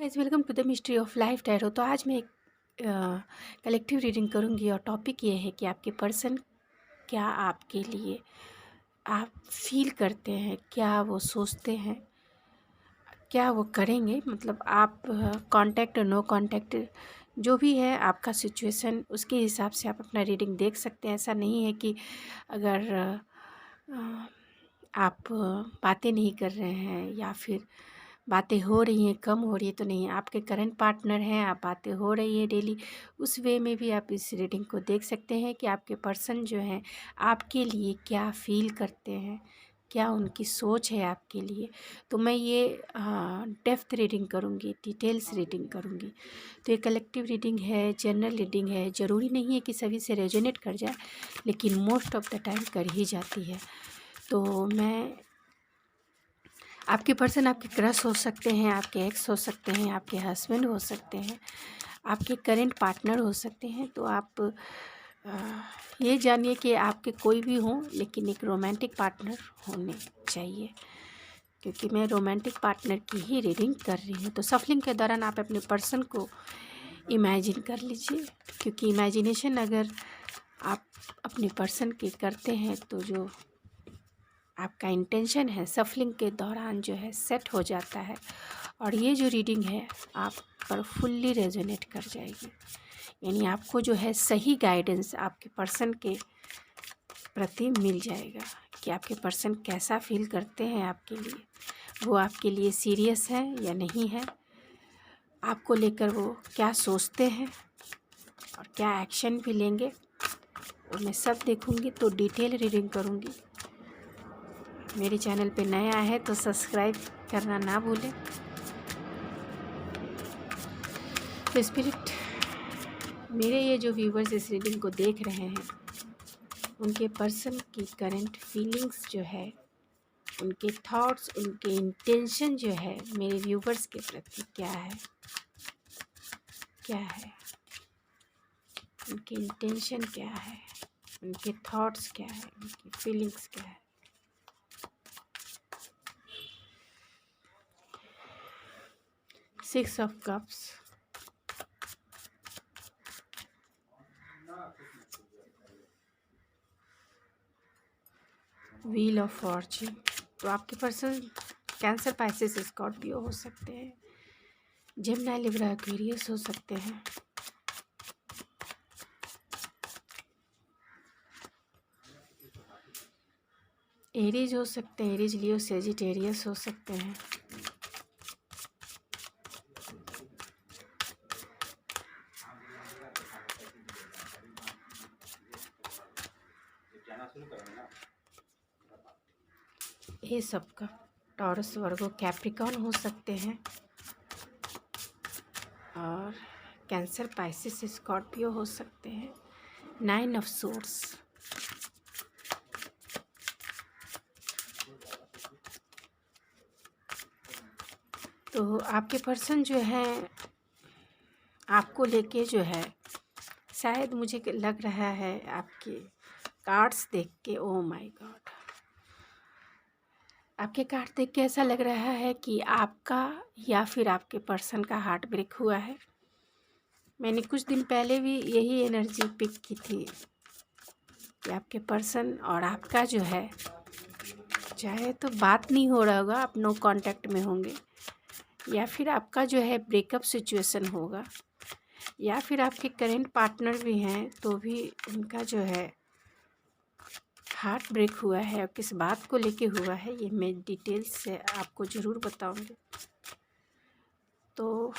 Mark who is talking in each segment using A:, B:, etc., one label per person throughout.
A: Guys, welcome to the mystery of life tarot. तो आज मैं एक कलेक्टिव रीडिंग करूंगी और टॉपिक ये है कि आपके पर्सन क्या आपके लिए आप फील करते हैं, क्या वो सोचते हैं, क्या वो करेंगे। मतलब आप कांटेक्ट नो कांटेक्ट जो भी है आपका सिचुएशन, उसके हिसाब से आप अपना रीडिंग देख सकते हैं। ऐसा नहीं है कि अगर आप बातें नहीं कर रहे हैं या फिर बातें हो रही हैं, कम हो रही है तो नहीं। आपके करंट पार्टनर हैं, आप बातें हो रही है डेली, उस वे में भी आप इस रीडिंग को देख सकते हैं कि आपके पर्सन जो हैं आपके लिए क्या फील करते हैं, क्या उनकी सोच है आपके लिए। तो मैं ये डेप्थ रीडिंग करूँगी, डिटेल्स रीडिंग करूँगी। तो ये कलेक्टिव रीडिंग है, जनरल रीडिंग है। ज़रूरी नहीं है कि सभी से रेजोनेट कर जाए, लेकिन मोस्ट ऑफ द टाइम कर ही जाती है। तो मैं आपके पर्सन आपके क्रश हो सकते हैं, आपके एक्स हो सकते हैं, आपके हस्बैंड हो सकते हैं, आपके करंट पार्टनर हो सकते हैं। तो आप ये जानिए कि आपके कोई भी हों, लेकिन एक रोमांटिक पार्टनर होने चाहिए, क्योंकि मैं रोमांटिक पार्टनर की ही रीडिंग कर रही हूँ। तो सफलिंग के दौरान आप अपने पर्सन को इमेजिन कर लीजिए, क्योंकि इमेजिनेशन अगर आप अपने पर्सन की करते हैं तो जो आपका इंटेंशन है सफलिंग के दौरान जो है सेट हो जाता है, और ये जो रीडिंग है आप पर फुल्ली रेजोनेट कर जाएगी। यानी आपको जो है सही गाइडेंस आपके पर्सन के प्रति मिल जाएगा कि आपके पर्सन कैसा फील करते हैं आपके लिए, वो आपके लिए सीरियस है या नहीं है, आपको लेकर वो क्या सोचते हैं और क्या एक्शन भी लेंगे, वो मैं सब देखूंगी। तो डिटेल रीडिंग करूंगी। मेरे चैनल पे नया है तो सब्सक्राइब करना ना भूलें। तो स्पिरिट, मेरे ये जो व्यूवर्स इस रीडिंग को देख रहे हैं, उनके पर्सन की करंट फीलिंग्स जो है, उनके थॉट्स, उनके इंटेंशन जो है मेरे व्यूवर्स के प्रति क्या है, क्या है उनके इंटेंशन, क्या है उनके थॉट्स, क्या है उनकी फीलिंग्स, क्या है। Six of cups, wheel of Fortune. तो आपके पर्सन कैंसर, पाइसेस, स्कॉर्पियो हो सकते हैं, जेमिनी, लिब्रा, एक्वेरियस हो सकते हैं, एरीज हो सकते हैं, एरीज, लियो, सेजिटेरियस हो सकते हैं, ये सबका टॉरस, वर्गो, कैप्रिकॉन हो सकते हैं, और कैंसर, पाइसेस, स्कॉर्पियो हो सकते हैं। नाइन ऑफ सोर्स, तो आपके पर्सन जो है आपको लेके जो है, शायद मुझे लग रहा है आपके कार्ड्स देख के, ओ माय गॉड, आपके कार्ड देख के ऐसा लग रहा है कि आपका या फिर आपके पर्सन का हार्ट ब्रेक हुआ है। मैंने कुछ दिन पहले भी यही एनर्जी पिक की थी कि आपके पर्सन और आपका जो है, चाहे तो बात नहीं हो रहा होगा, आप नो कांटेक्ट में होंगे, या फिर आपका जो है ब्रेकअप सिचुएशन होगा, या फिर आपके करंट पार्टनर भी हैं तो भी उनका जो है हार्ट ब्रेक हुआ है। और किस बात को लेके हुआ है ये मैं डिटेल्स से आपको ज़रूर बताऊंगी। तो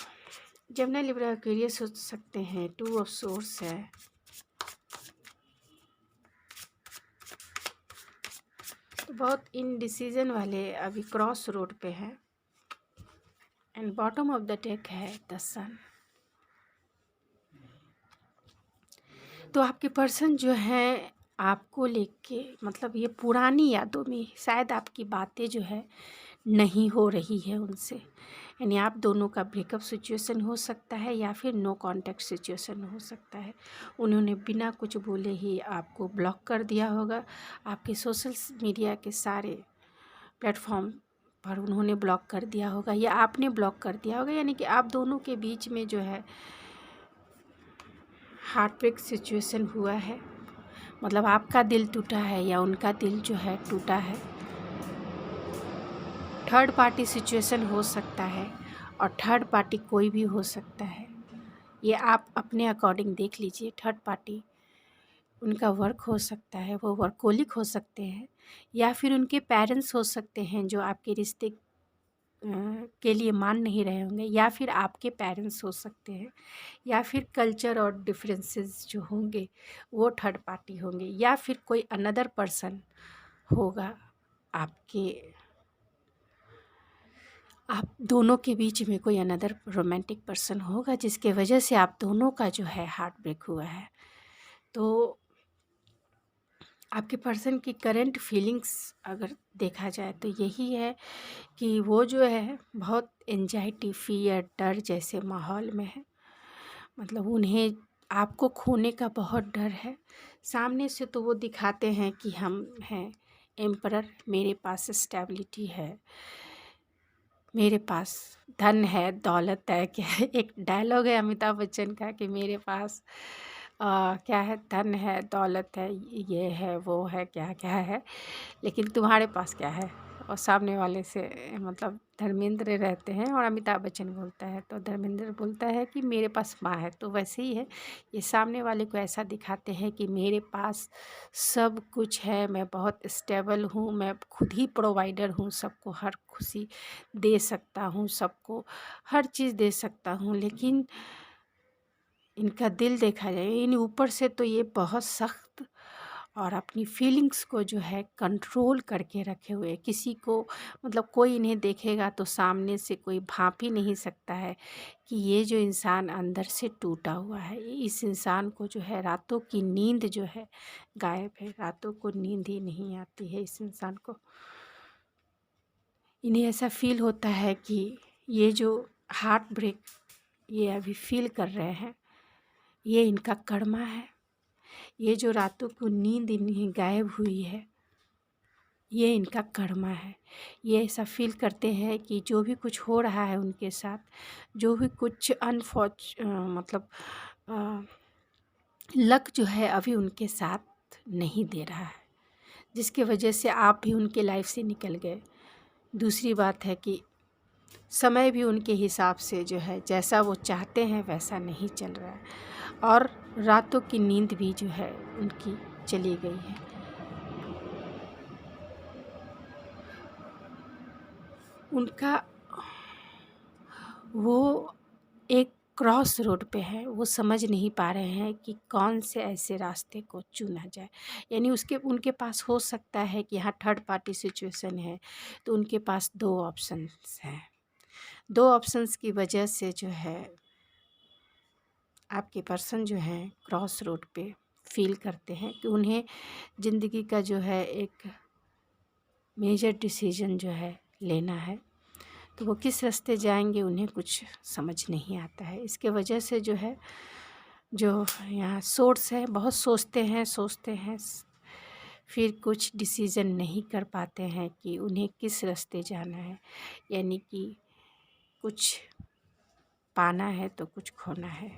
A: जेमिनी, लिब्रा, एक्वेरियस हो सकते हैं, टू ऑफ सोर्स है, तो बहुत इनडिसीजन वाले अभी क्रॉस रोड पे हैं। And bottom of the deck है द सन। तो आपके पर्सन जो है आपको लेके, मतलब ये पुरानी यादों में शायद आपकी बातें जो है नहीं हो रही है उनसे, यानी आप दोनों का ब्रेकअप सिचुएशन हो सकता है या फिर नो कांटेक्ट सिचुएशन हो सकता है। उन्होंने बिना कुछ बोले ही आपको ब्लॉक कर दिया होगा, आपके सोशल मीडिया के सारे प्लेटफॉर्म पर उन्होंने ब्लॉक कर दिया होगा या आपने ब्लॉक कर दिया होगा, यानी कि आप दोनों के बीच में जो है हार्ट ब्रेक सिचुएशन हुआ है। मतलब आपका दिल टूटा है या उनका दिल जो है टूटा है। थर्ड पार्टी सिचुएशन हो सकता है और थर्ड पार्टी कोई भी हो सकता है, ये आप अपने अकॉर्डिंग देख लीजिए। थर्ड पार्टी उनका वर्क हो सकता है, वो वर्कोलिक हो सकते हैं, या फिर उनके पेरेंट्स हो सकते हैं जो आपके रिश्ते के लिए मान नहीं रहे होंगे, या फिर आपके पेरेंट्स हो सकते हैं, या फिर कल्चर और डिफरेंसेस जो होंगे वो थर्ड पार्टी होंगे, या फिर कोई अनदर पर्सन होगा आप दोनों के बीच में कोई अनदर रोमांटिक पर्सन होगा जिसके वजह से आप दोनों का जो है हार्ट ब्रेक हुआ है। तो आपके पर्सन की करंट फीलिंग्स अगर देखा जाए तो यही है कि वो जो है बहुत एंजाइटी, फियर, डर जैसे माहौल में है। मतलब उन्हें आपको खोने का बहुत डर है। सामने से तो वो दिखाते हैं कि हम हैं एम्परर, मेरे पास स्टेबिलिटी है, मेरे पास धन है, दौलत है। क्या है, एक डायलॉग है अमिताभ बच्चन का कि मेरे पास क्या है, धन है, दौलत है, ये है, वो है, क्या क्या है, लेकिन तुम्हारे पास क्या है। और सामने वाले से मतलब धर्मेंद्र रहते हैं और अमिताभ बच्चन बोलता है, तो धर्मेंद्र बोलता है कि मेरे पास माँ है। तो वैसे ही है, ये सामने वाले को ऐसा दिखाते हैं कि मेरे पास सब कुछ है, मैं बहुत स्टेबल हूँ, मैं खुद ही प्रोवाइडर हूँ, सबको हर खुशी दे सकता हूँ, सबको हर चीज़ दे सकता हूँ। लेकिन इनका दिल देखा जाए, इन ऊपर से तो ये बहुत सख्त और अपनी फीलिंग्स को जो है कंट्रोल करके रखे हुए। किसी को मतलब कोई इन्हें देखेगा तो सामने से कोई भांप ही नहीं सकता है कि ये जो इंसान अंदर से टूटा हुआ है। इस इंसान को जो है रातों की नींद जो है गायब है, रातों को नींद ही नहीं आती है इस इंसान को। इन्हें ऐसा फील होता है कि ये जो हार्ट ब्रेक ये अभी फील कर रहे हैं, ये इनका कर्मा है। ये जो रातों को नींद इन्हें गायब हुई है, ये इनका कर्मा है। ये ऐसा फील करते हैं कि जो भी कुछ हो रहा है उनके साथ, जो भी कुछ मतलब लक जो है अभी उनके साथ नहीं दे रहा है, जिसके वजह से आप भी उनके लाइफ से निकल गए। दूसरी बात है कि समय भी उनके हिसाब से जो है जैसा वो चाहते हैं वैसा नहीं चल रहा है, और रातों की नींद भी जो है उनकी चली गई है। उनका वो एक क्रॉस रोड पे है, वो समझ नहीं पा रहे हैं कि कौन से ऐसे रास्ते को चुना जाए। यानी उनके पास हो सकता है कि यहाँ थर्ड पार्टी सिचुएशन है, तो उनके पास दो ऑप्शंस हैं। दो ऑप्शंस की वजह से जो है आपके पर्सन जो हैं क्रॉस रोड पे फील करते हैं कि उन्हें ज़िंदगी का जो है एक मेजर डिसीजन जो है लेना है। तो वो किस रास्ते जाएंगे उन्हें कुछ समझ नहीं आता है। इसके वजह से जो है जो यहाँ सोर्स है, बहुत सोचते हैं फिर कुछ डिसीज़न नहीं कर पाते हैं कि उन्हें किस रास्ते जाना है। यानी कि कुछ पाना है तो कुछ खोना है,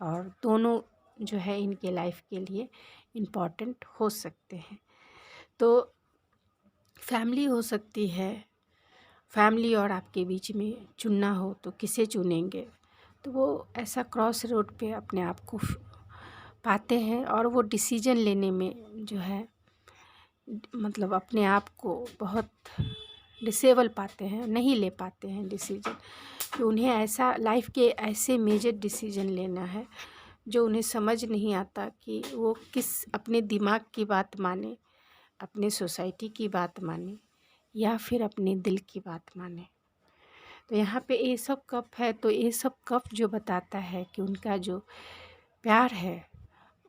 A: और दोनों जो है इनके लाइफ के लिए इम्पॉर्टेंट हो सकते हैं। तो फैमिली हो सकती है, फैमिली और आपके बीच में चुनना हो तो किसे चुनेंगे। तो वो ऐसा क्रॉस रोड पे अपने आप को पाते हैं, और वो डिसीजन लेने में जो है मतलब अपने आप को बहुत डिसेबल पाते हैं, नहीं ले पाते हैं डिसीजन। कि उन्हें ऐसा लाइफ के ऐसे मेजर डिसीजन लेना है जो उन्हें समझ नहीं आता कि वो किस अपने दिमाग की बात माने, अपने सोसाइटी की बात माने, या फिर अपने दिल की बात माने। तो यहाँ पे ये सब कप है, तो ये सब कप जो बताता है कि उनका जो प्यार है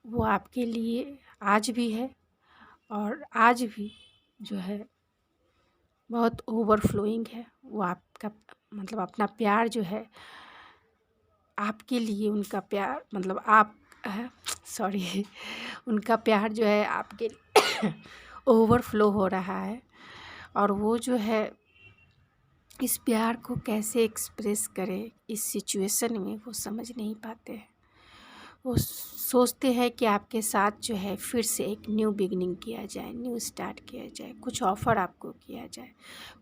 A: वो आपके लिए आज भी है, और आज भी जो है बहुत ओवरफ्लोइंग है। वो आपका मतलब अपना प्यार जो है आपके लिए, उनका प्यार मतलब आप सॉरी उनका प्यार जो है आपके ओवरफ्लो हो रहा है, और वो जो है इस प्यार को कैसे एक्सप्रेस करें इस सिचुएशन में, वो समझ नहीं पाते हैं। वो सोचते हैं कि आपके साथ जो है फिर से एक न्यू बिगनिंग किया जाए, न्यू स्टार्ट किया जाए, कुछ ऑफ़र आपको किया जाए,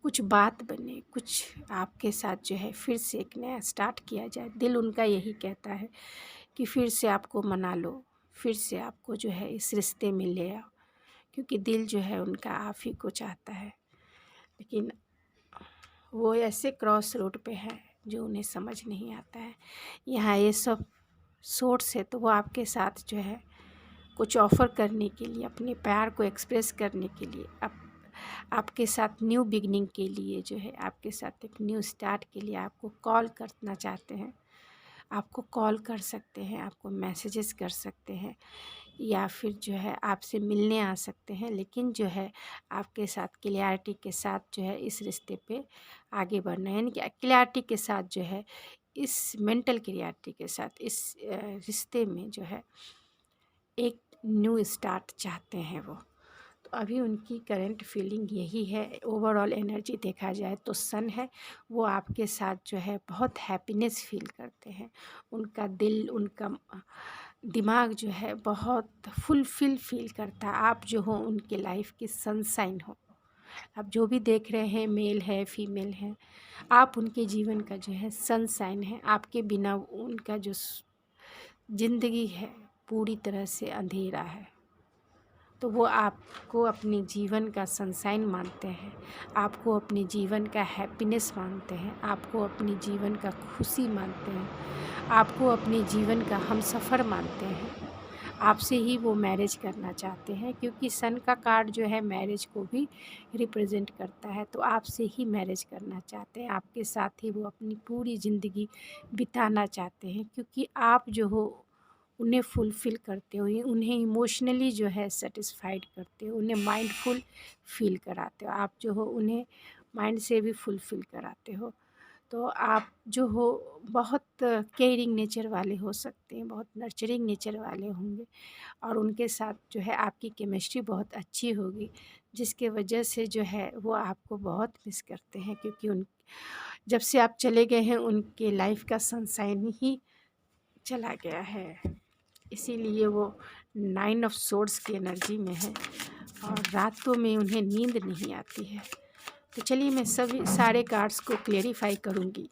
A: कुछ बात बने, कुछ आपके साथ जो है फिर से एक नया स्टार्ट किया जाए। दिल उनका यही कहता है कि फिर से आपको मना लो, फिर से आपको जो है इस रिश्ते में ले आओ, क्योंकि दिल जो है उनका आप ही को चाहता है। लेकिन वो ऐसे क्रॉस रोड पे है जो उन्हें समझ नहीं आता है। यहाँ ये सब सोर्स है, तो वो आपके साथ जो है कुछ ऑफ़र करने के लिए, अपने प्यार को एक्सप्रेस करने के लिए, आपके साथ न्यू बिगनिंग के लिए जो है, आपके साथ एक न्यू स्टार्ट के लिए आपको कॉल करना चाहते हैं। आपको कॉल कर सकते हैं, आपको मैसेजेस कर सकते हैं, या फिर जो है आपसे मिलने आ सकते हैं। लेकिन जो है आपके साथ क्लैरिटी के साथ जो है इस रिश्ते पे आगे बढ़ना है, यानी कि क्लैरिटी के साथ जो है, इस मेंटल क्लैरिटी के साथ इस रिश्ते में जो है एक न्यू स्टार्ट चाहते हैं वो। तो अभी उनकी करंट फीलिंग यही है। ओवरऑल एनर्जी देखा जाए तो सन है, वो आपके साथ जो है बहुत हैप्पीनेस फील करते हैं। उनका दिल, उनका दिमाग जो है बहुत फुलफिल फील करता है। आप जो हो उनके लाइफ की सनशाइन हो। आप जो भी देख रहे हैं, मेल है फीमेल है, आप उनके जीवन का जो है सनशाइन है। आपके बिना उनका जो ज़िंदगी है पूरी तरह से अंधेरा है। तो वो आपको अपने जीवन का सनशाइन मानते हैं, आपको अपने जीवन का हैप्पीनेस मानते हैं, आपको अपने जीवन का खुशी मानते हैं, आपको अपने जीवन का हमसफ़र मानते हैं। आपसे ही वो मैरिज करना चाहते हैं, क्योंकि सन का कार्ड जो है मैरिज को भी रिप्रेजेंट करता है। तो आपसे ही मैरिज करना चाहते हैं, आपके साथ ही वो अपनी पूरी ज़िंदगी बिताना चाहते हैं, क्योंकि आप जो हो उन्हें फुलफ़िल करते हो, उन्हें इमोशनली जो है सेटिस्फाइड करते हो, उन्हें माइंडफुल फ़ील कराते हो। आप जो हो उन्हें माइंड से भी फुलफ़िल कराते हो। तो आप जो हो बहुत केयरिंग नेचर वाले हो सकते हैं, बहुत नर्चरिंग नेचर वाले होंगे, और उनके साथ जो है आपकी केमिस्ट्री बहुत अच्छी होगी, जिसके वजह से जो है वो आपको बहुत मिस करते हैं, क्योंकि उन जब से आप चले गए हैं उनके लाइफ का सनशाइन ही चला गया है। इसीलिए वो 9 ऑफ सोर्ड्स की एनर्जी में है, और रातों में उन्हें नींद नहीं आती है। तो चलिए मैं सभी सारे कार्ड्स को क्लेरिफाई करूँगी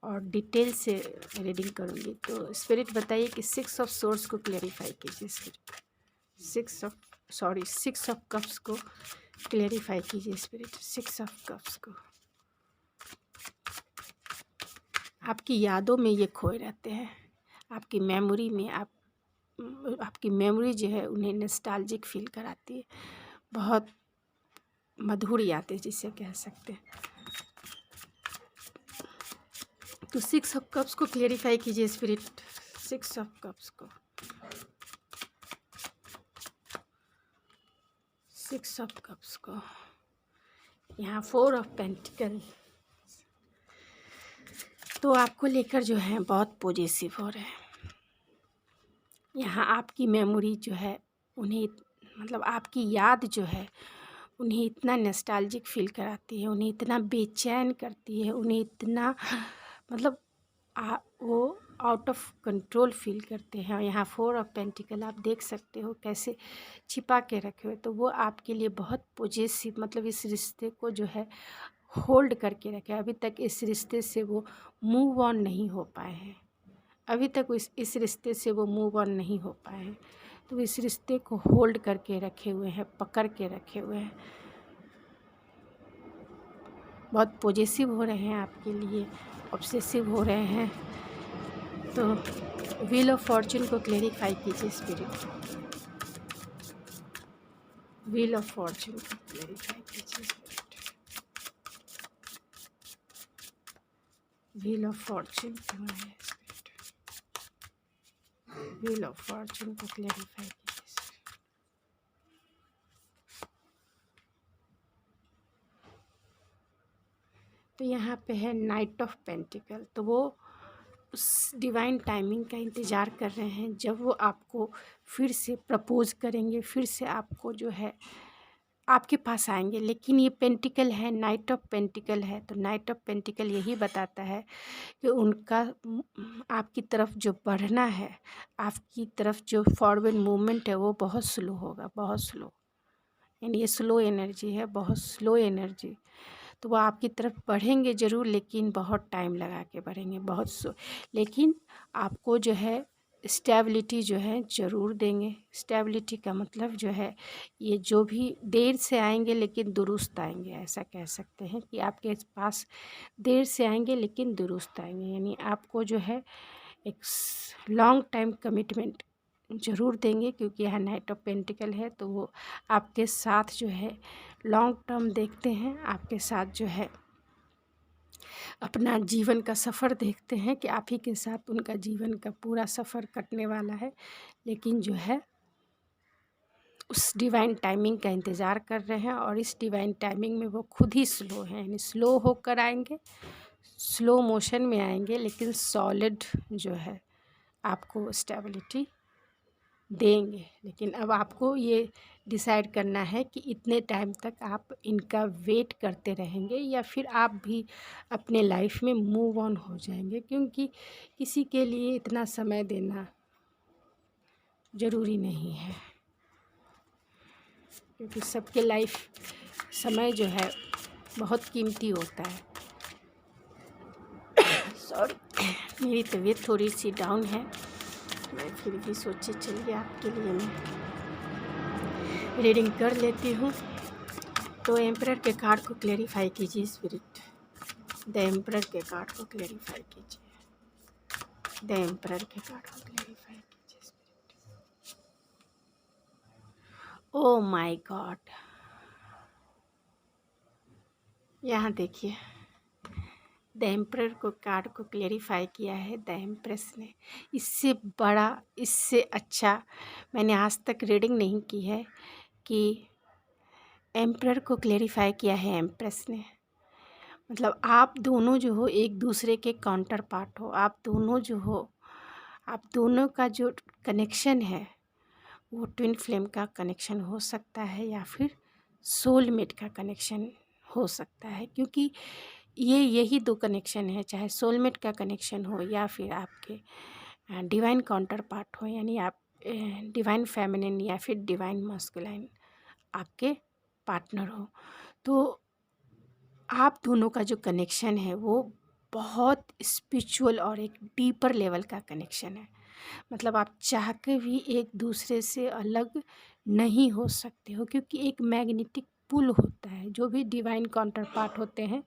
A: और डिटेल से रीडिंग करूँगी। तो स्पिरिट बताइए कि 6 ऑफ सोर्ड्स को क्लेरिफाई कीजिए। स्पिरिट 6 ऑफ कप्स को क्लेरिफाई कीजिए। स्पिरिट 6 ऑफ कप्स को। आपकी यादों में ये खोए रहते हैं, आपकी मेमोरी में। आपकी मेमोरी जो है उन्हें नॉस्टैल्जिक फील कराती है, बहुत मधुर यादें जिसे कह सकते हैं। तो 6 ऑफ कप्स को क्लेरिफाई कीजिए स्पिरिट। 6 ऑफ कप्स को। 6 ऑफ कप्स को। यहाँ 4 ऑफ पेंटिकल। तो आपको लेकर जो है बहुत पॉजिटिव हो रहे हैं। यहाँ आपकी मेमोरी जो है उन्हें, मतलब आपकी याद जो है उन्हें इतना नॉस्टैल्जिक फील कराती है, उन्हें इतना बेचैन करती है, उन्हें इतना मतलब वो आउट ऑफ कंट्रोल फील करते हैं। और यहाँ 4 ऑफ पेंटिकल आप देख सकते हो कैसे छिपा के रखे हुए। तो वो आपके लिए बहुत पॉजिटिव, मतलब इस रिश्ते को जो है होल्ड करके रखे। अभी तक इस रिश्ते से वो मूव ऑन नहीं हो पाए हैं, अभी तक इस रिश्ते से वो मूव ऑन नहीं हो पाए हैं। तो इस रिश्ते को होल्ड करके रखे हुए हैं, पकड़ के रखे हुए हैं, बहुत पॉजिटिव हो रहे हैं आपके लिए, ऑब्सेसिव हो रहे हैं। तो व्हील ऑफ फॉर्चून को क्लेरिफाई कीजिए स्पिरिट। व्हील ऑफ फॉर्चून को क्लेरिफाई कीजिए स्पिरिट। व्हील ऑफ फॉर्चून क्यों है स्पिरिट? व्हील ऑफ फॉर्चून को क्लेरिफाई कीजिए स्पिरिट। तो यहाँ पे है नाइट ऑफ पेंटिकल। तो वो उस डिवाइन टाइमिंग का इंतज़ार कर रहे हैं, जब वो आपको फिर से प्रपोज़ करेंगे, फिर से आपको जो है आपके पास आएंगे। लेकिन ये पेंटिकल है, नाइट ऑफ पेंटिकल है, तो नाइट ऑफ पेंटिकल यही बताता है कि उनका आपकी तरफ जो बढ़ना है, आपकी तरफ जो फॉरवर्ड मूवमेंट है वो बहुत स्लो होगा, बहुत स्लो। यानी ये स्लो एनर्जी है, बहुत स्लो एनर्जी। तो वो आपकी तरफ बढ़ेंगे ज़रूर, लेकिन बहुत टाइम लगा के बढ़ेंगे, बहुत लेकिन आपको जो है स्टेबिलिटी जो है ज़रूर देंगे। स्टेबिलिटी का मतलब जो है, ये जो भी देर से आएंगे लेकिन दुरुस्त आएंगे, ऐसा कह सकते हैं कि आपके पास देर से आएंगे लेकिन दुरुस्त आएंगे। यानी आपको जो है एक लॉन्ग टाइम कमिटमेंट ज़रूर देंगे, क्योंकि यह नाइट ऑफ पेंटिकल है। तो वो आपके साथ जो है लॉन्ग टर्म देखते हैं, आपके साथ जो है अपना जीवन का सफ़र देखते हैं कि आप ही के साथ उनका जीवन का पूरा सफ़र कटने वाला है। लेकिन जो है उस डिवाइन टाइमिंग का इंतज़ार कर रहे हैं, और इस डिवाइन टाइमिंग में वो खुद ही स्लो हैं, यानी स्लो होकर आएंगे, स्लो मोशन में आएंगे, लेकिन सॉलिड जो है आपको स्टेबिलिटी देंगे। लेकिन अब आपको ये डिसाइड करना है कि इतने टाइम तक आप इनका वेट करते रहेंगे या फिर आप भी अपने लाइफ में मूव ऑन हो जाएंगे, क्योंकि किसी के लिए इतना समय देना ज़रूरी नहीं है, क्योंकि सबके लाइफ समय जो है बहुत कीमती होता है। सॉरी, मेरी तबीयत थोड़ी सी डाउन है, मैं फिर भी सोची चलिए आपके लिए मैं रीडिंग कर लेती हूँ। तो एम्परर के कार्ड को क्लेरिफाई कीजिए स्पिरिट। द एम्परर के कार्ड को क्लेरिफाई कीजिए। द एम्परर के कार्ड को क्लेरिफाई कीजिए स्पिरिट। ओ माय गॉड, यहाँ देखिए, द एम्परर को कार्ड को क्लेरिफाई किया है द एम्प्रेस ने। इससे बड़ा, इससे अच्छा मैंने आज तक रीडिंग नहीं की है कि एम्परर को क्लेरिफाई किया है एम्प्रेस ने। मतलब आप दोनों जो हो एक दूसरे के काउंटर पार्ट हो, आप दोनों जो हो, आप दोनों का जो कनेक्शन है वो ट्विन फ्लेम का कनेक्शन हो सकता है या फिर सोलमेट का कनेक्शन हो सकता है, क्योंकि ये यही दो कनेक्शन है, चाहे सोलमेट का कनेक्शन हो या फिर आपके डिवाइन काउंटर पार्ट हो, यानी आप डिवाइन फेमिनिन या फिर डिवाइन मस्कुलाइन आपके पार्टनर हो। तो आप दोनों का जो कनेक्शन है वो बहुत स्पिरिचुअल और एक डीपर लेवल का कनेक्शन है। मतलब आप चाह के भी एक दूसरे से अलग नहीं हो सकते हो, क्योंकि एक मैग्नेटिक पुल होता है। जो भी डिवाइन काउंटर पार्ट होते हैं,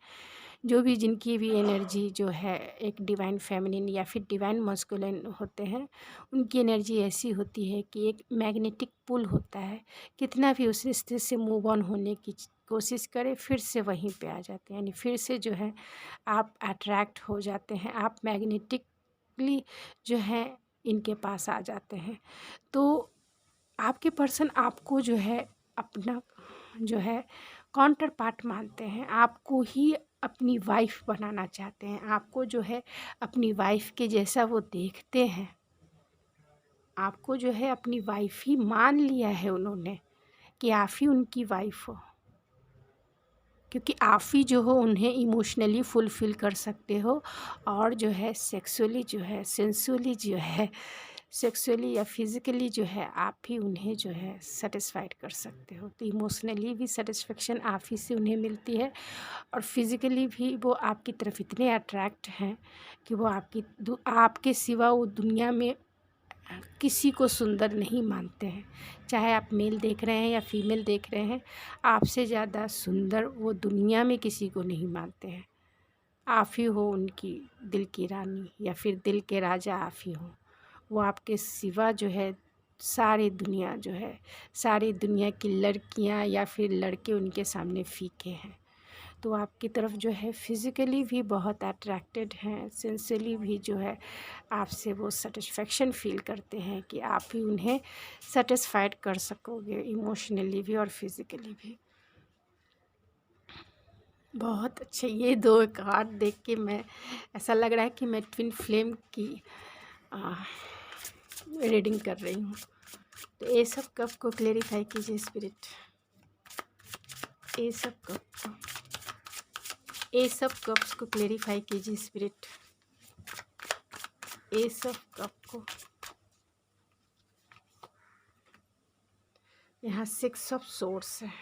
A: जो भी जिनकी भी एनर्जी जो है एक डिवाइन फेमिनिन या फिर डिवाइन मस्कुलिन होते हैं, उनकी एनर्जी ऐसी होती है कि एक मैग्नेटिक पुल होता है। कितना भी उस रिश्ते से मूव ऑन होने की कोशिश करें, फिर से वहीं पे आ जाते हैं, यानी फिर से जो है आप अट्रैक्ट हो जाते हैं, आप मैग्नेटिकली जो है इनके पास आ जाते हैं। तो आपके पर्सन आपको जो है अपना जो है काउंटर पार्ट मानते हैं, आपको ही अपनी वाइफ बनाना चाहते हैं, आपको जो है अपनी वाइफ के जैसा वो देखते हैं, आपको जो है अपनी वाइफ ही मान लिया है उन्होंने कि आप ही उनकी वाइफ हो, क्योंकि आप ही जो हो उन्हें इमोशनली फुलफ़िल कर सकते हो, और जो है सेक्सुअली जो है, सेंसुअली जो है, सेक्सुअली या फिज़िकली जो है आप ही उन्हें जो है सेटिस्फाइड कर सकते हो। तो इमोशनली भी सेटिस्फेक्शन आप ही से उन्हें मिलती है, और फिज़िकली भी वो आपकी तरफ इतने अट्रैक्ट हैं कि वो आपके सिवा वो दुनिया में किसी को सुंदर नहीं मानते हैं। चाहे आप मेल देख रहे हैं या फीमेल देख रहे हैं, आपसे ज़्यादा सुंदर वो दुनिया में किसी को नहीं मानते हैं। आप ही हो उनकी दिल की रानी या फिर दिल के राजा आप ही हो। वो आपके सिवा जो है सारी दुनिया जो है, सारी दुनिया की लड़कियां या फिर लड़के उनके सामने फीके हैं। तो आपकी तरफ जो है फिज़िकली भी बहुत अट्रैक्टेड हैं, सेंसुअली भी जो है आपसे वो सेटिस्फेक्शन फ़ील करते हैं कि आप ही उन्हें सेटिस्फाइड कर सकोगे, इमोशनली भी और फिज़िकली भी। बहुत अच्छे ये दो कार्ड देख के मैं ऐसा लग रहा है कि मैं ट्विन फ्लेम की रीडिंग कर रही हूँ। तो ये सब कब को क्लेरिफाई कीजिए spirit. Ace of cup, S of cups को क्लेरिफाई कीजिए स्पिरिट। एस ऑफ कप को, यहाँ 6 ऑफ सोर्ड्स है।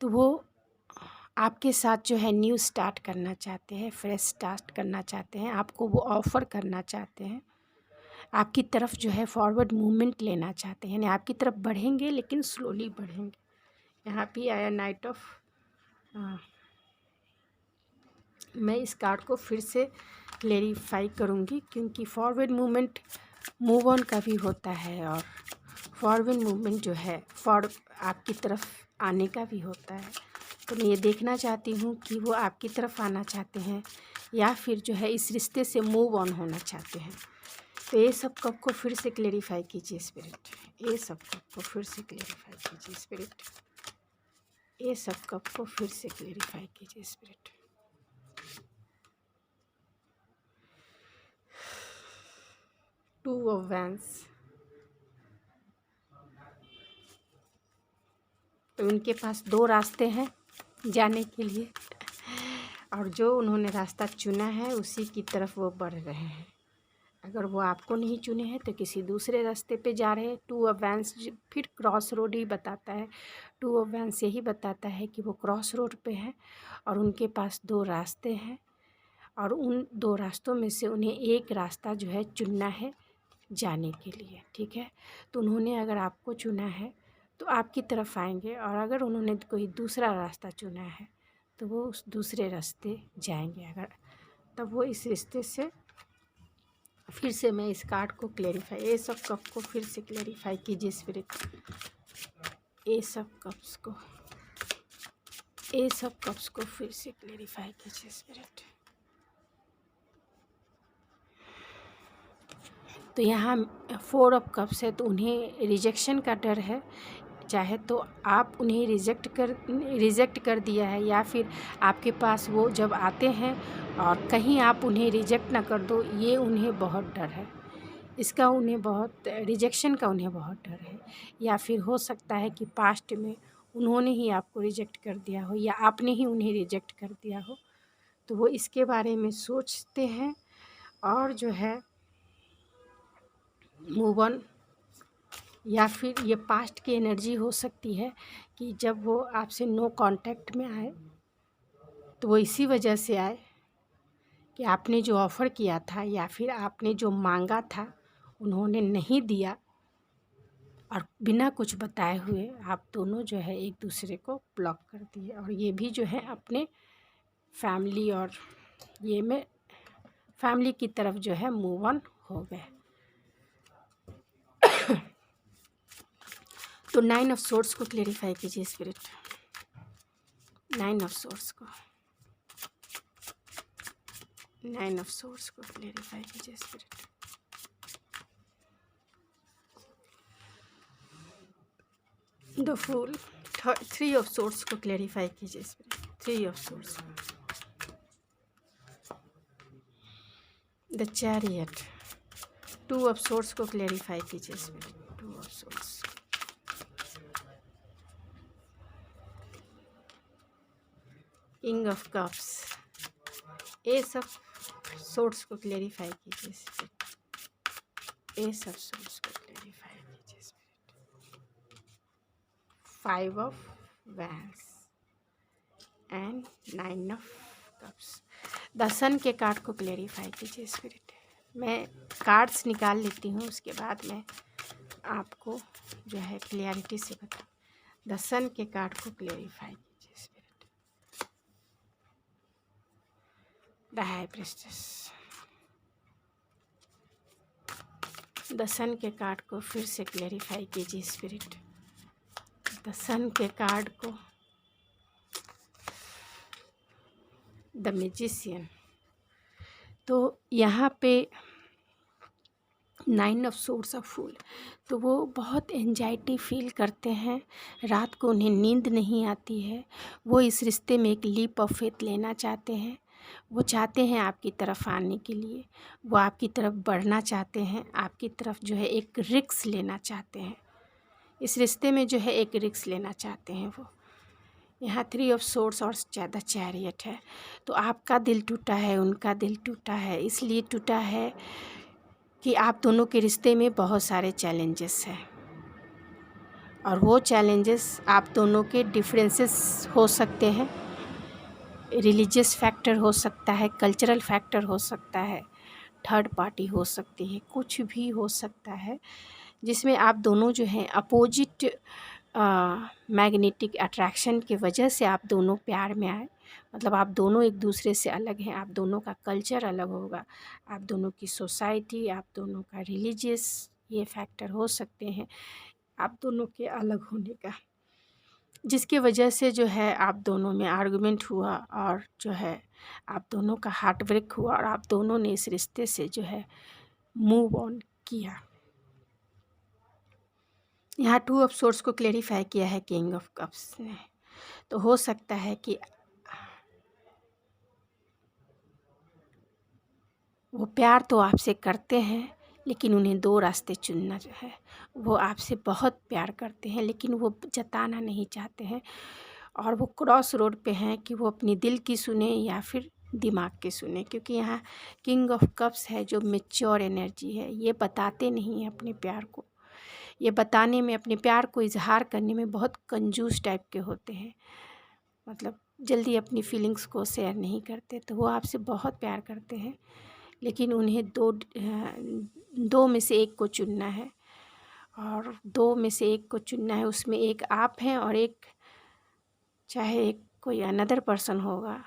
A: तो वो आपके साथ जो है न्यू स्टार्ट करना चाहते हैं, फ्रेश स्टार्ट करना चाहते हैं, आपको वो ऑफ़र करना चाहते हैं, आपकी तरफ जो है फॉरवर्ड मूवमेंट लेना चाहते हैं, यानी आपकी तरफ बढ़ेंगे लेकिन स्लोली बढ़ेंगे। यहाँ पे आया नाइट ऑफ, मैं इस कार्ड को फिर से क्लेरिफाई करूँगी, क्योंकि फॉरवर्ड मूवमेंट मूव ऑन का भी होता है और फॉरवर्ड मूवमेंट जो है आपकी तरफ आने का भी होता है। तो मैं ये देखना चाहती हूँ कि वो आपकी तरफ आना चाहते हैं या फिर जो है इस रिश्ते से मूव ऑन होना चाहते हैं। तो ये सब कप को फिर से क्लेरिफाई कीजिए स्पिरिट। ये सब कप को फिर से क्लेरिफाई कीजिए स्पिरिट। ये सब कप को फिर से क्लेरिफाई कीजिए स्पिरिट। टू ऑफ वैंड्स, तो उनके पास 2 रास्ते हैं जाने के लिए और जो उन्होंने रास्ता चुना है उसी की तरफ वो बढ़ रहे हैं। अगर वो आपको नहीं चुने हैं तो किसी दूसरे रास्ते पे जा रहे हैं। 2 ऑफ वैंड्स फिर क्रॉस रोड ही बताता है। 2 ऑफ वैंड्स यही बताता है कि वो क्रॉस रोड पे है और उनके पास 2 रास्ते हैं और उन 2 रास्तों में से उन्हें एक रास्ता जो है चुनना है जाने के लिए, ठीक है। तो उन्होंने अगर आपको चुना है तो आपकी तरफ आएंगे और अगर उन्होंने कोई दूसरा रास्ता चुना है तो वो उस दूसरे रास्ते जाएंगे। अगर तब वो इस रिश्ते से, फिर से मैं इस कार्ड को क्लेरिफाई, ए सब कप को फिर से क्लेरिफाई कीजिए स्पिरिट। ए सब कप्स को, ए सब कप्स को फिर से क्लेरिफाई कीजिए स्पिरिट। तो यहाँ 4 ऑफ कप्स है, तो उन्हें रिजेक्शन का डर है। चाहे तो आप उन्हें रिजेक्ट कर दिया है या फिर आपके पास वो जब आते हैं और कहीं आप उन्हें रिजेक्ट ना कर दो, ये उन्हें बहुत डर है। इसका उन्हें बहुत, रिजेक्शन का उन्हें बहुत डर है। या फिर हो सकता है कि पास्ट में उन्होंने ही आपको रिजेक्ट कर दिया हो या आपने ही उन्हें रिजेक्ट कर दिया हो। तो वो इसके बारे में सोचते हैं और जो है मूव ऑन, या फिर ये पास्ट की एनर्जी हो सकती है कि जब वो आपसे नो कांटेक्ट में आए तो वो इसी वजह से आए कि आपने जो ऑफ़र किया था या फिर आपने जो मांगा था उन्होंने नहीं दिया और बिना कुछ बताए हुए आप दोनों जो है एक दूसरे को ब्लॉक कर दिए और ये भी जो है अपने फैमिली और ये में फैमिली की तरफ जो है मूव ऑन हो गए। तो 9 ऑफ सोर्ड्स को क्लेरिफाई कीजिए स्पिरिट। 9 ऑफ सोर्ड्स को, 9 ऑफ सोर्ड्स को क्लेरिफाई कीजिए spirit. The fool, 3 of swords को क्लेरिफाई कीजिए spirit. 3 of swords, the chariot, 2 of swords को क्लेरिफाई कीजिए spirit. 2 of swords, king of cups, ace of swords को क्लेरिफाई कीजिए स्पिरिट। एस ऑफ सोर्ड्स को clarify कीजिए spirit. 5 of wands and 9 of cups. The sun के card को clarify कीजिए spirit. मैं कार्ड्स निकाल लेती हूँ, उसके बाद मैं आपको जो है क्लियरिटी से बता। द सन के कार्ड को क्लेरिफाई कीजिए spirit. The high priestess, the sun के कार्ड को फिर से क्लेरिफाई कीजिए स्पिरिट। द सन के कार्ड को, द मैजिशियन। तो यहाँ पे 9 ऑफ सोर्ड्स ऑफ फूल, तो वो बहुत एंजाइटी फील करते हैं, रात को उन्हें नींद नहीं आती है। वो इस रिश्ते में एक लीप ऑफ फेथ लेना चाहते हैं। वो चाहते हैं आपकी तरफ आने के लिए, वो आपकी तरफ बढ़ना चाहते हैं, आपकी तरफ जो है एक रिस्क लेना चाहते हैं इस रिश्ते में जो है एक रिस्क लेना चाहते हैं वो। यहाँ 3 ऑफ सोर्ड्स और ज़्यादा चैरियट है। तो आपका दिल टूटा है, उनका दिल टूटा है, इसलिए टूटा है कि आप दोनों के रिश्ते में बहुत सारे चैलेंजेस हैं, और वो चैलेंजेस आप दोनों के डिफरेंसेस हो सकते हैं, रिलीजियस फैक्टर हो सकता है, कल्चरल फैक्टर हो सकता है, थर्ड पार्टी हो सकती है, कुछ भी हो सकता है जिसमें आप दोनों जो हैं अपोजिट मैग्नेटिक अट्रैक्शन की वजह से आप दोनों प्यार में आए। मतलब आप दोनों एक दूसरे से अलग हैं, आप दोनों का कल्चर अलग होगा, आप दोनों की सोसाइटी, आप दोनों का रिलीजियस ये फैक्टर हो सकते हैं आप दोनों के अलग होने का, जिसकी वजह से जो है आप दोनों में आर्गुमेंट हुआ और जो है आप दोनों का हार्ट ब्रेक हुआ और आप दोनों ने इस रिश्ते से जो है मूव ऑन किया। यहाँ 2 ऑफ सोर्ड्स को क्लेरिफाई किया है किंग ऑफ कप्स ने। तो हो सकता है कि वो प्यार तो आपसे करते हैं, लेकिन उन्हें 2 रास्ते चुनना जो है, वो आपसे बहुत प्यार करते हैं लेकिन वो जताना नहीं चाहते हैं, और वो क्रॉस रोड पे हैं कि वो अपनी दिल की सुने या फिर दिमाग की सुने। क्योंकि यहाँ किंग ऑफ कप्स है जो मैच्योर एनर्जी है, ये बताते नहीं हैं अपने प्यार को, ये बताने में, अपने प्यार को इजहार करने में बहुत कंजूस टाइप के होते हैं, मतलब जल्दी अपनी फीलिंग्स को शेयर नहीं करते। तो वो आपसे बहुत प्यार करते हैं, लेकिन उन्हें दो में से एक को चुनना है, और 2 में से एक को चुनना है, उसमें एक आप हैं और एक चाहे एक कोई अनदर पर्सन होगा,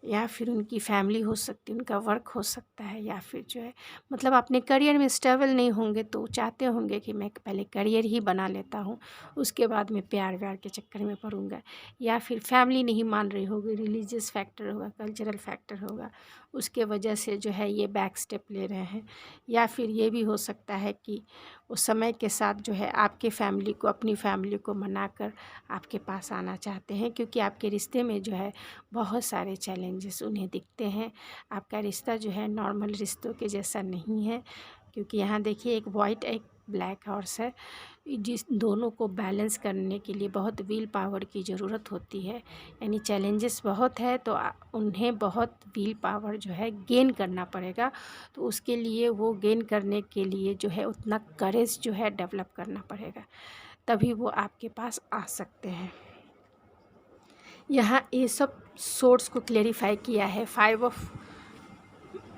A: या फिर उनकी फैमिली हो सकती है, उनका वर्क हो सकता है, या फिर जो है मतलब अपने करियर में स्टेबल नहीं होंगे तो चाहते होंगे कि मैं पहले करियर ही बना लेता हूँ, उसके बाद मैं प्यार व्यार के चक्कर में पड़ूँगा, या फिर फैमिली नहीं मान रही होगी, रिलीजियस फैक्टर होगा, कल्चरल फैक्टर होगा, उसके वजह से जो है ये बैक स्टेप ले रहे हैं। या फिर ये भी हो सकता है कि वो समय के साथ जो है आपके फैमिली को, अपनी फैमिली को मनाकर आपके पास आना चाहते हैं, क्योंकि आपके रिश्ते में जो है बहुत सारे चैलेंजेस उन्हें दिखते हैं। आपका रिश्ता जो है नॉर्मल रिश्तों के जैसा नहीं है, क्योंकि यहाँ देखिए एक वाइट एक ब्लैक हॉर्स है, जिस दोनों को बैलेंस करने के लिए बहुत विल पावर की ज़रूरत होती है। यानी चैलेंजेस बहुत है तो उन्हें बहुत विल पावर जो है गेन करना पड़ेगा, तो उसके लिए वो गेन करने के लिए जो है उतना करेज जो है डेवलप करना पड़ेगा, तभी वो आपके पास आ सकते हैं। यहाँ ये सब सोर्स को क्लेरिफाई किया है 5 of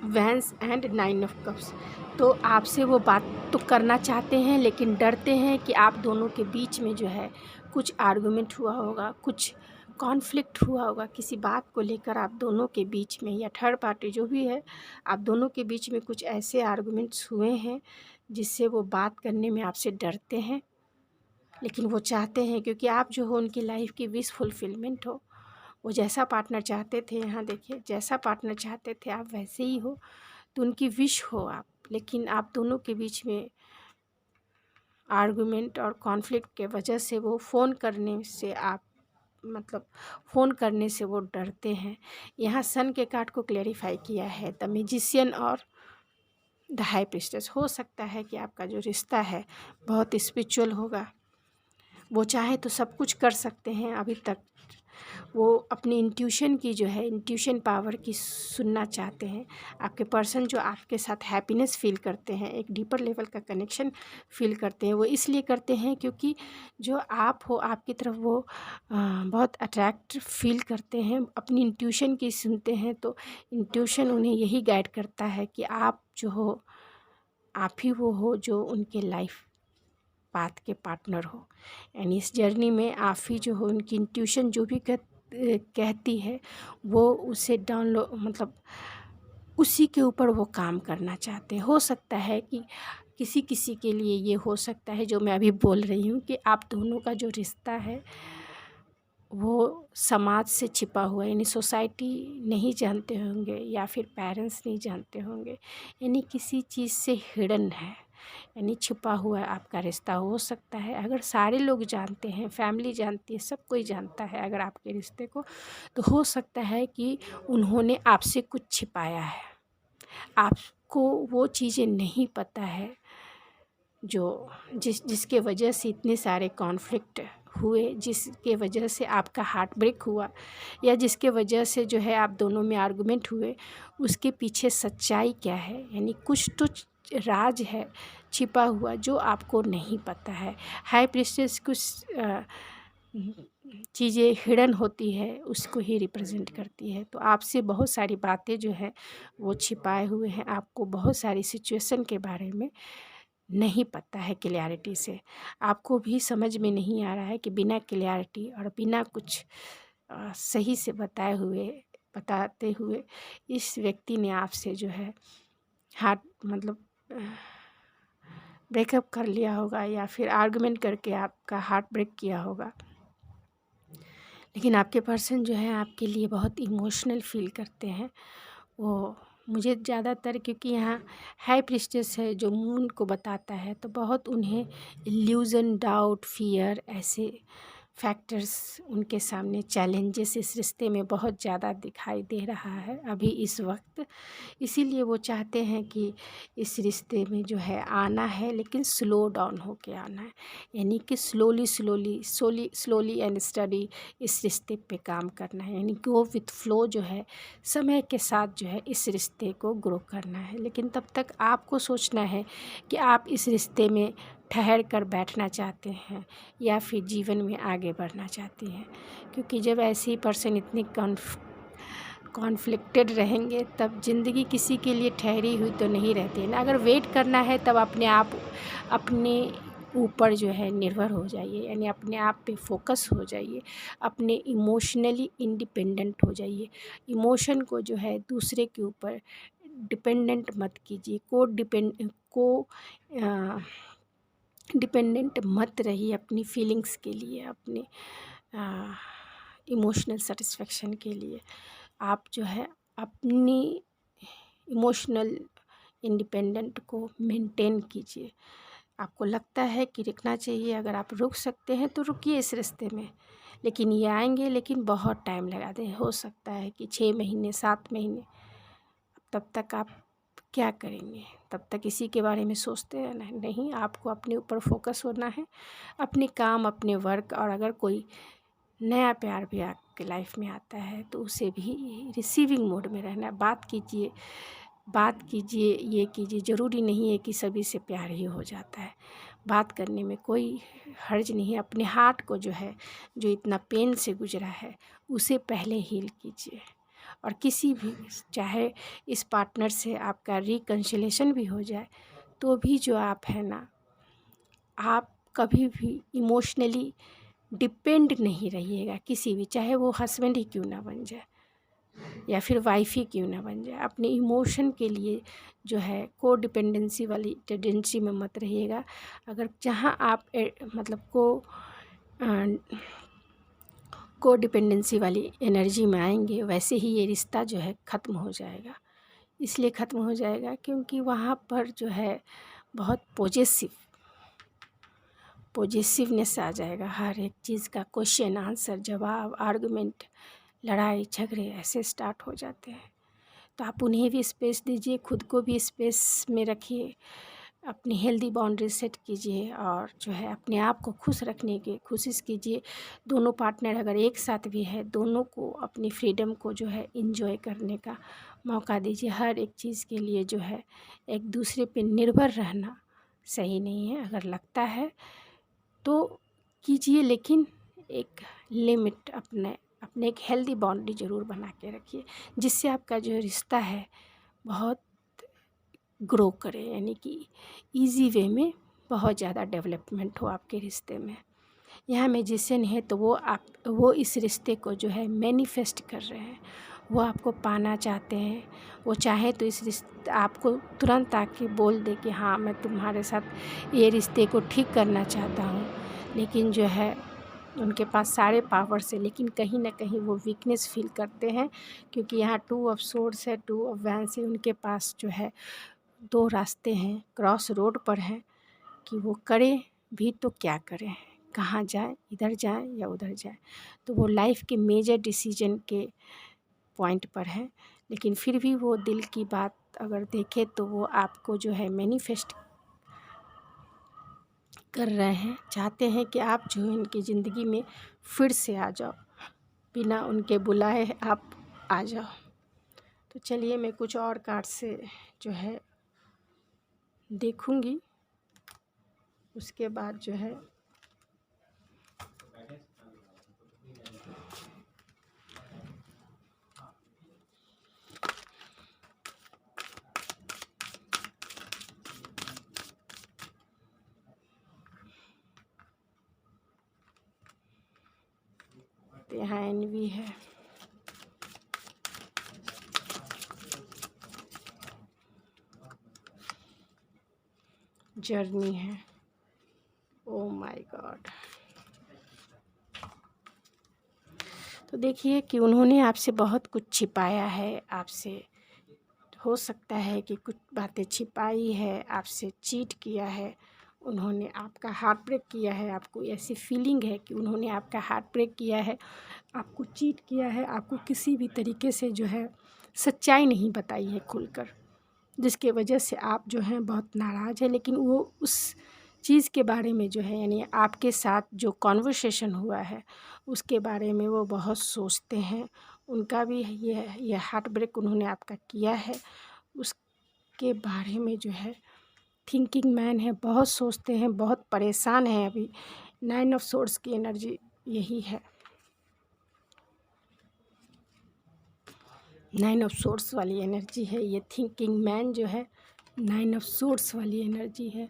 A: vents and 9 of cups. तो आपसे वो बात तो करना चाहते हैं, लेकिन डरते हैं कि आप दोनों के बीच में जो है कुछ आर्गुमेंट हुआ होगा, कुछ कॉन्फ्लिक्ट हुआ होगा किसी बात को लेकर आप दोनों के बीच में, या थर्ड पार्टी जो भी है, आप दोनों के बीच में कुछ ऐसे आर्गुमेंट्स हुए हैं जिससे वो बात करने में आपसे डरते हैं। लेकिन वो चाहते हैं, क्योंकि आप जो हो उनकी लाइफ की विश फुलफिलमेंट हो, वो जैसा पार्टनर चाहते थे, यहाँ देखिए जैसा पार्टनर चाहते थे आप वैसे ही हो, तो उनकी विश हो आप। लेकिन आप दोनों के बीच में आर्गुमेंट और कॉन्फ्लिक्ट के वजह से वो फ़ोन करने से आप मतलब फ़ोन करने से वो डरते हैं। यहाँ सन के कार्ड को क्लेरिफाई किया है द मैजिशियन और द हाई प्रीस्टेस। हो सकता है कि आपका जो रिश्ता है बहुत स्पिरिचुअल होगा, वो चाहे तो सब कुछ कर सकते हैं। अभी तक वो अपनी इंट्यूशन की जो है, इंट्यूशन पावर की सुनना चाहते हैं। आपके पर्सन जो आपके साथ हैप्पीनेस फ़ील करते हैं, एक डीपर लेवल का कनेक्शन फ़ील करते हैं, वो इसलिए करते हैं क्योंकि जो आप हो, आपकी तरफ वो बहुत अट्रैक्ट फ़ील करते हैं। अपनी इंट्यूशन की सुनते हैं, तो इंट्यूशन उन्हें यही गाइड करता है कि आप जो हो, आप ही वो हो जो उनके लाइफ पाथ के पार्टनर हो। यानी इस जर्नी में आप ही जो हो, उनकी इंट्यूशन जो भी कहती है वो उसे डाउनलोड मतलब उसी के ऊपर वो काम करना चाहते हैं। हो सकता है कि किसी किसी के लिए ये हो सकता है जो मैं अभी बोल रही हूँ, कि आप दोनों का जो रिश्ता है वो समाज से छिपा हुआ है, यानी सोसाइटी नहीं जानते होंगे या फिर पेरेंट्स नहीं जानते होंगे, यानी किसी चीज़ से हिडन है, यानी छुपा हुआ आपका रिश्ता हो सकता है। अगर सारे लोग जानते हैं, फैमिली जानती है, सब कोई जानता है अगर आपके रिश्ते को, तो हो सकता है कि उन्होंने आपसे कुछ छिपाया है, आपको वो चीज़ें नहीं पता है जो जिसके वजह से इतने सारे कॉन्फ्लिक्ट हुए, जिसके वजह से आपका हार्ट ब्रेक हुआ, या जिसके वजह से जो है आप दोनों में आर्गुमेंट हुए, उसके पीछे सच्चाई क्या है। यानी कुछ तो राज है छिपा हुआ जो आपको नहीं पता है। हाई प्रीस्टेस कुछ चीज़ें हिडन होती है, उसको ही रिप्रेजेंट करती है। तो आपसे बहुत सारी बातें जो है वो छिपाए हुए हैं, आपको बहुत सारी सिचुएशन के बारे में नहीं पता है क्लियरिटी से। आपको भी समझ में नहीं आ रहा है कि बिना क्लियरिटी और बिना कुछ सही से बताते हुए इस व्यक्ति ने आपसे जो है हार्ट मतलब ब्रेकअप कर लिया होगा, या फिर आर्गुमेंट करके आपका हार्ट ब्रेक किया होगा। लेकिन आपके पर्सन जो है आपके लिए बहुत इमोशनल फील करते हैं। वो मुझे ज़्यादातर, क्योंकि यहाँ हाई प्रीस्टेस है जो मून को बताता है, तो बहुत उन्हें इल्यूज़न, डाउट, फियर ऐसे फैक्टर्स उनके सामने चैलेंजेस इस रिश्ते में बहुत ज़्यादा दिखाई दे रहा है अभी इस वक्त। इसीलिए वो चाहते हैं कि इस रिश्ते में जो है आना है, लेकिन स्लो डाउन होके आना है। यानी कि स्लोली एंड स्टडी इस रिश्ते पे काम करना है। यानी गो विथ फ्लो जो है, समय के साथ जो है इस रिश्ते को ग्रो करना है। लेकिन तब तक आपको सोचना है कि आप इस रिश्ते में ठहर कर बैठना चाहते हैं या फिर जीवन में आगे बढ़ना चाहती हैं। क्योंकि जब ऐसी पर्सन इतनी कॉन्फ्लिक्टेड रहेंगे, तब ज़िंदगी किसी के लिए ठहरी हुई तो नहीं रहती है ना। अगर वेट करना है तब अपने ऊपर जो है निर्भर हो जाइए, यानी अपने आप पे फोकस हो जाइए, अपने इमोशनली इंडिपेंडेंट हो जाइए। इमोशन को जो है दूसरे के ऊपर डिपेंडेंट मत कीजिए, डिपेंडेंट मत रहिए अपनी फीलिंग्स के लिए, अपने इमोशनल सेटिस्फेक्शन के लिए। आप जो है अपनी इमोशनल इंडिपेंडेंट को मेंटेन कीजिए। आपको लगता है कि रुकना चाहिए, अगर आप रुक सकते हैं तो रुकिए इस रिश्ते में। लेकिन ये आएंगे, लेकिन बहुत टाइम लगा दें। हो सकता है कि 6 महीने 7 महीने। तब तक आप क्या करेंगे? तब तक इसी के बारे में सोचते हैं ना? नहीं, आपको अपने ऊपर फोकस होना है, अपने काम, अपने वर्क। और अगर कोई नया प्यार भी आपके लाइफ में आता है तो उसे भी रिसीविंग मोड में रहना है। बात कीजिए, ये कीजिए। ज़रूरी नहीं है कि सभी से प्यार ही हो जाता है। बात करने में कोई हर्ज नहीं है। अपने हार्ट को जो है, जो इतना पेन से गुजरा है, उसे पहले हील कीजिए। और किसी भी, चाहे इस पार्टनर से आपका रिकन्सिलेशन भी हो जाए, तो भी जो आप है ना, आप कभी भी इमोशनली डिपेंड नहीं रहिएगा किसी भी, चाहे वो हस्बैंड ही क्यों ना बन जाए या फिर वाइफ ही क्यों ना बन जाए। अपने इमोशन के लिए जो है को डिपेंडेंसी वाली टेंडेंसी में मत रहिएगा। अगर जहाँ आप मतलब को डिपेंडेंसी वाली एनर्जी में आएंगे, वैसे ही ये रिश्ता जो है ख़त्म हो जाएगा। इसलिए ख़त्म हो जाएगा क्योंकि वहाँ पर जो है बहुत पॉजिटिवनेस आ जाएगा। हर एक चीज़ का क्वेश्चन आंसर, जवाब, आर्गुमेंट, लड़ाई झगड़े ऐसे स्टार्ट हो जाते हैं। तो आप उन्हें भी स्पेस दीजिए, खुद को भी स्पेस में रखिए, अपनी हेल्दी बाउंड्री सेट कीजिए और जो है अपने आप को खुश रखने की कोशिश कीजिए। दोनों पार्टनर अगर एक साथ भी है, दोनों को अपनी फ्रीडम को जो है इंजॉय करने का मौका दीजिए। हर एक चीज़ के लिए जो है एक दूसरे पे निर्भर रहना सही नहीं है। अगर लगता है तो कीजिए, लेकिन एक लिमिट, अपने एक हेल्दी बाउंड्री ज़रूर बना के रखिए, जिससे आपका जो रिश्ता है बहुत ग्रो करे। यानी कि इजी वे में बहुत ज़्यादा डेवलपमेंट हो आपके रिश्ते में। यहाँ मैजिशियन है तो वो इस रिश्ते को जो है मैनिफेस्ट कर रहे हैं, वो आपको पाना चाहते हैं। वो चाहे तो इस रिश्ते आपको तुरंत आके बोल दे कि हाँ, मैं तुम्हारे साथ ये रिश्ते को ठीक करना चाहता हूँ। लेकिन जो है उनके पास सारे पावर्स है, लेकिन कहीं ना कहीं वो वीकनेस फील करते हैं। क्योंकि यहाँ 2 ऑफ सोर्ड्स है, 2 ऑफ वैंड्स है। उनके पास जो है 2 रास्ते हैं, क्रॉस रोड पर हैं कि वो करें भी तो क्या करें, कहाँ जाए, इधर जाए या उधर जाए। तो वो लाइफ के मेजर डिसीजन के पॉइंट पर है। लेकिन फिर भी वो दिल की बात अगर देखे तो वो आपको जो है मैनिफेस्ट कर रहे हैं, चाहते हैं कि आप जो है इनकी ज़िंदगी में फिर से आ जाओ, बिना उनके बुलाए आप आ जाओ। तो चलिए मैं कुछ और कार्ड से जो है देखूंगी, उसके बाद जो है यहाँ एनवी है, जर्नी है। Oh my God. तो देखिए कि उन्होंने आपसे बहुत कुछ छिपाया है, आपसे हो सकता है कि कुछ बातें छिपाई है, आपसे चीट किया है, उन्होंने आपका हार्ट ब्रेक किया है। आपको ऐसी फीलिंग है कि उन्होंने आपका हार्ट ब्रेक किया है, आपको चीट किया है, आपको किसी भी तरीके से जो है सच्चाई नहीं बताई है खुलकर, जिसके वजह से आप जो हैं बहुत नाराज़ हैं। लेकिन वो उस चीज़ के बारे में जो है, यानी आपके साथ जो कॉन्वर्सेशन हुआ है उसके बारे में वो बहुत सोचते हैं। उनका भी ये हार्ट ब्रेक उन्होंने आपका किया है, उसके बारे में जो है थिंकिंग मैन है, बहुत सोचते हैं, बहुत परेशान हैं अभी। 9 ऑफ सोर्ड्स की एनर्जी यही है, 9 ऑफ सोर्ड्स वाली एनर्जी है ये। थिंकिंग मैन जो है 9 ऑफ सोर्ड्स वाली एनर्जी है।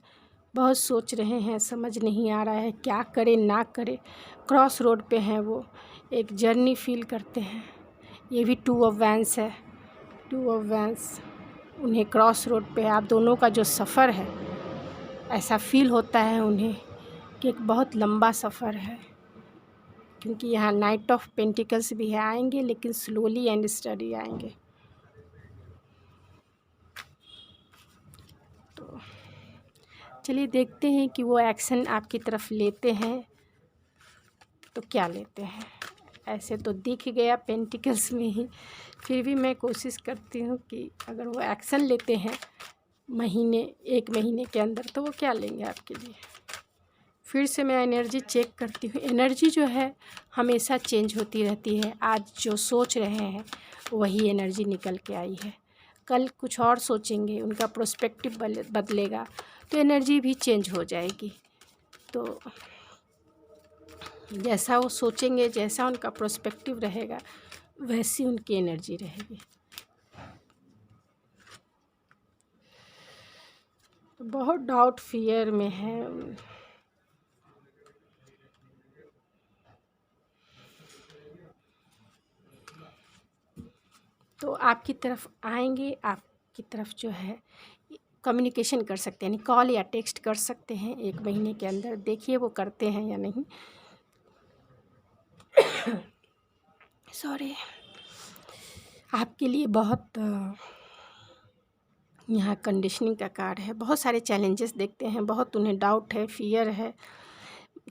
A: बहुत सोच रहे हैं, समझ नहीं आ रहा है क्या करें ना करें, क्रॉस रोड पे हैं वो, एक जर्नी फील करते हैं। ये भी 2 ऑफ वैंस है, 2 ऑफ वैंस। उन्हें क्रॉस रोड पे आप दोनों का जो सफ़र है, ऐसा फील होता है उन्हें कि एक बहुत लंबा सफ़र है, क्योंकि यहाँ नाइट ऑफ पेंटिकल्स भी है, आएंगे लेकिन स्लोली एंड स्टडी आएंगे। तो चलिए देखते हैं कि वो एक्शन आपकी तरफ लेते हैं तो क्या लेते हैं। ऐसे तो दिख गया पेंटिकल्स में ही, फिर भी मैं कोशिश करती हूँ कि अगर वो एक्शन लेते हैं एक महीने के अंदर, तो वो क्या लेंगे आपके लिए। फिर से मैं एनर्जी चेक करती हूँ। एनर्जी जो है हमेशा चेंज होती रहती है। आज जो सोच रहे हैं वही एनर्जी निकल के आई है, कल कुछ और सोचेंगे, उनका प्रोस्पेक्टिव बदलेगा तो एनर्जी भी चेंज हो जाएगी। तो जैसा वो सोचेंगे, जैसा उनका प्रोस्पेक्टिव रहेगा, वैसी उनकी एनर्जी रहेगी। तो बहुत डाउट फियर में है। तो आपकी तरफ आएंगे, आपकी तरफ जो है कम्युनिकेशन कर सकते हैं, यानी कॉल या टेक्स्ट कर सकते हैं 1 महीने के अंदर। देखिए वो करते हैं या नहीं। सॉरी। आपके लिए बहुत यहाँ कंडीशनिंग का कार्ड है, बहुत सारे चैलेंजेस देखते हैं, बहुत उन्हें डाउट है, फियर है।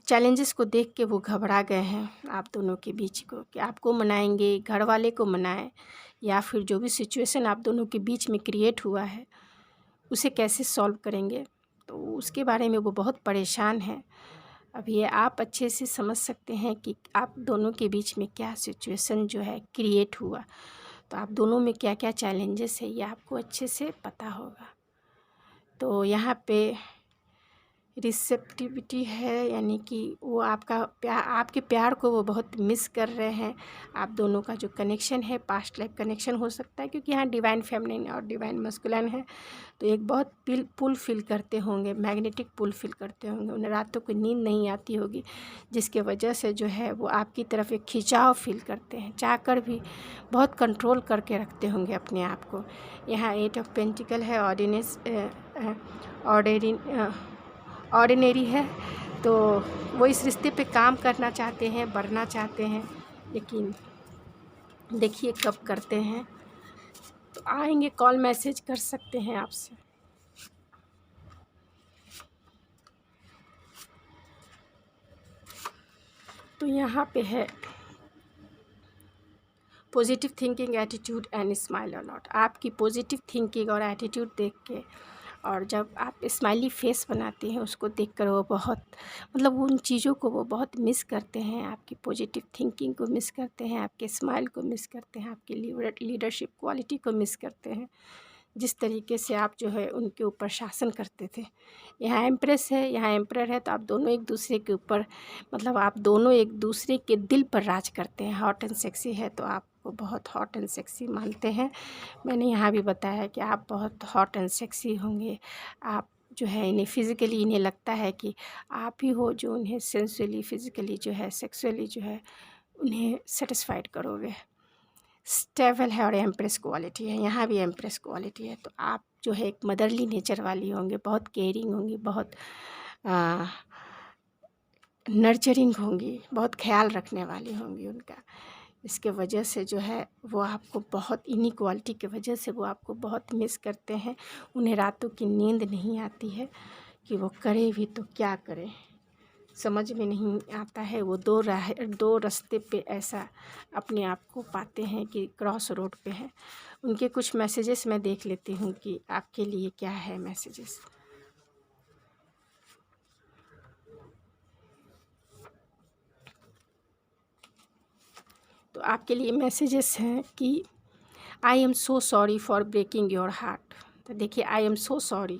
A: चैलेंजेस को देख के वो घबरा गए हैं आप दोनों के बीच को, कि आपको मनाएंगे, घर वाले को मनाएं, या फिर जो भी सिचुएशन आप दोनों के बीच में क्रिएट हुआ है उसे कैसे सॉल्व करेंगे। तो उसके बारे में वो बहुत परेशान हैं। अब ये आप अच्छे से समझ सकते हैं कि आप दोनों के बीच में क्या सिचुएशन जो है क्रिएट हुआ, तो आप दोनों में क्या क्या चैलेंजेस है ये आपको अच्छे से पता होगा। तो यहाँ पे रिसेप्टिविटी है, यानी कि वो आपके प्यार को वो बहुत मिस कर रहे हैं। आप दोनों का जो कनेक्शन है पास्ट लाइफ कनेक्शन हो सकता है, क्योंकि यहाँ डिवाइन फेमिनिन और डिवाइन मस्कुलिन है। तो एक बहुत पुल फील करते होंगे, मैग्नेटिक पुल फील करते होंगे। उन्हें रातों को नींद नहीं आती होगी, जिसके वजह से जो है वो आपकी तरफ एक खिंचाव फील करते हैं, चाहकर भी बहुत कंट्रोल करके रखते होंगे अपने आप को। यहाँ 8 ऑफ पेंटिकल है, ऑर्डिनरी है। तो वो इस रिश्ते पे काम करना चाहते हैं, बढ़ना चाहते हैं, लेकिन देखिए कब करते हैं। तो आएंगे, कॉल मैसेज कर सकते हैं आपसे। तो यहाँ पे है positive thinking, attitude and smile a lot. आपकी पॉजिटिव थिंकिंग और एटीट्यूड देख के और जब आप स्माइली फेस बनाते हैं उसको देखकर वो बहुत मतलब उन चीज़ों को वो बहुत मिस करते हैं, आपकी पॉजिटिव थिंकिंग को मिस करते हैं, आपके स्माइल को मिस करते हैं, आपकी लीडरशिप क्वालिटी को मिस करते हैं, जिस तरीके से आप जो है उनके ऊपर शासन करते थे। यहाँ एम्प्रेस है, यहाँ एम्परर है, तो आप दोनों एक दूसरे के ऊपर मतलब आप दोनों एक दूसरे के दिल पर राज करते हैं। हॉट एंड सेक्सी है तो आपको बहुत हॉट एंड सेक्सी मानते हैं। मैंने यहाँ भी बताया कि आप बहुत हॉट एंड सेक्सी होंगे। आप जो है इन्हें फिज़िकली इन्हें लगता है कि आप ही हो जो उन्हें सेंसुअली फिज़िकली जो है सेक्सुअली जो है उन्हें सेटिस्फाइड करोगे। स्टेबल है और एम्प्रेस क्वालिटी है, यहाँ भी एम्प्रेस क्वालिटी है, तो आप जो है एक मदरली नेचर वाली होंगे, बहुत केयरिंग होंगी, बहुत नर्चरिंग होंगी, बहुत ख्याल रखने वाली होंगी उनका। इसके वजह से जो है वो आपको बहुत इन्हीं क्वालिटी की वजह से वो आपको बहुत मिस करते हैं। उन्हें रातों की नींद नहीं आती है कि वो करे भी तो क्या करें, समझ में नहीं आता है। वो दो रास्ते पे ऐसा अपने आप को पाते हैं कि क्रॉस रोड पे हैं। उनके कुछ मैसेजेस मैं देख लेती हूँ कि आपके लिए क्या है मैसेजेस। तो आपके लिए मैसेजेस हैं कि I am so sorry for breaking your heart. तो देखिए, I am so sorry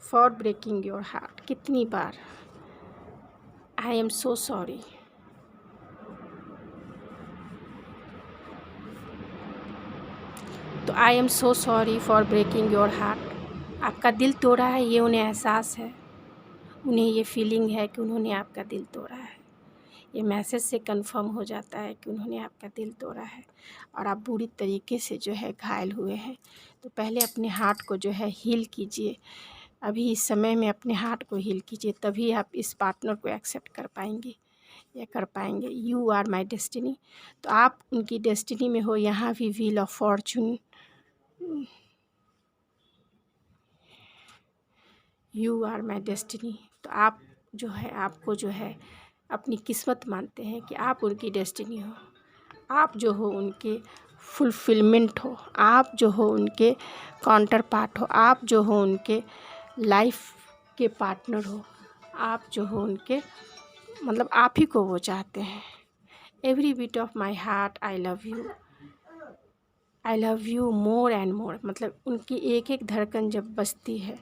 A: for breaking your heart कितनी बार, आई एम सो सॉरी। तो I am so sorry for breaking your heart, आपका दिल तोड़ा है, ये उन्हें एहसास है, उन्हें ये फीलिंग है कि उन्होंने आपका दिल तोड़ा है। ये मैसेज से कंफर्म हो जाता है कि उन्होंने आपका दिल तोड़ा है और आप बुरी तरीके से जो है घायल हुए हैं। तो पहले अपने हार्ट को जो है हील कीजिए, अभी इस समय में अपने हार्ट को हील कीजिए, तभी आप इस पार्टनर को एक्सेप्ट कर पाएंगे या कर पाएंगे। यू आर माई डेस्टिनी, तो आप उनकी डेस्टिनी में हो। यहाँ भी wheel of fortune, you are my destiny, तो आप जो है आपको जो है अपनी किस्मत मानते हैं कि आप उनकी डेस्टिनी हो, आप जो हो उनके फुलफिलमेंट हो, आप जो हो उनके काउंटर पार्ट हो, आप जो हो उनके लाइफ के पार्टनर हो, आप जो हो उनके मतलब आप ही को वो चाहते हैं। Every beat of my heart I love you, I love you more and more, मतलब उनकी एक एक धड़कन जब बजती है,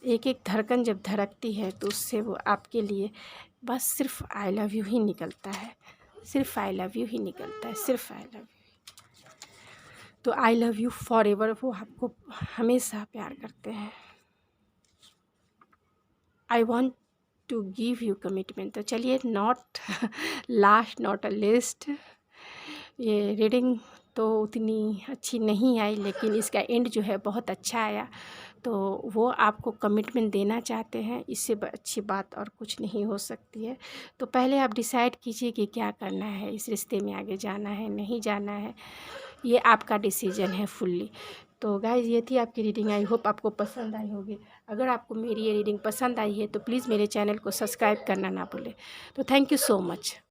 A: एक एक धड़कन जब धड़कती है तो उससे वो आपके लिए बस सिर्फ आई लव यू ही निकलता है, सिर्फ आई लव यू ही निकलता है, सिर्फ आई लव यू। तो I love you forever, वो आपको हमेशा प्यार करते हैं। I want to give you commitment. तो चलिए, not last not a list, ये रीडिंग तो उतनी अच्छी नहीं आई, लेकिन इसका एंड जो है बहुत अच्छा आया। तो वो आपको कमिटमेंट देना चाहते हैं, इससे अच्छी बात और कुछ नहीं हो सकती है। तो पहले आप डिसाइड कीजिए कि क्या करना है, इस रिश्ते में आगे जाना है नहीं जाना है, ये आपका डिसीजन है फुल्ली। तो गाइज़, ये थी आपकी रीडिंग, आई होप आपको पसंद आई होगी। अगर आपको मेरी ये रीडिंग पसंद आई है तो प्लीज़ मेरे चैनल को सब्सक्राइब करना ना भूलें। तो थैंक यू सो मच।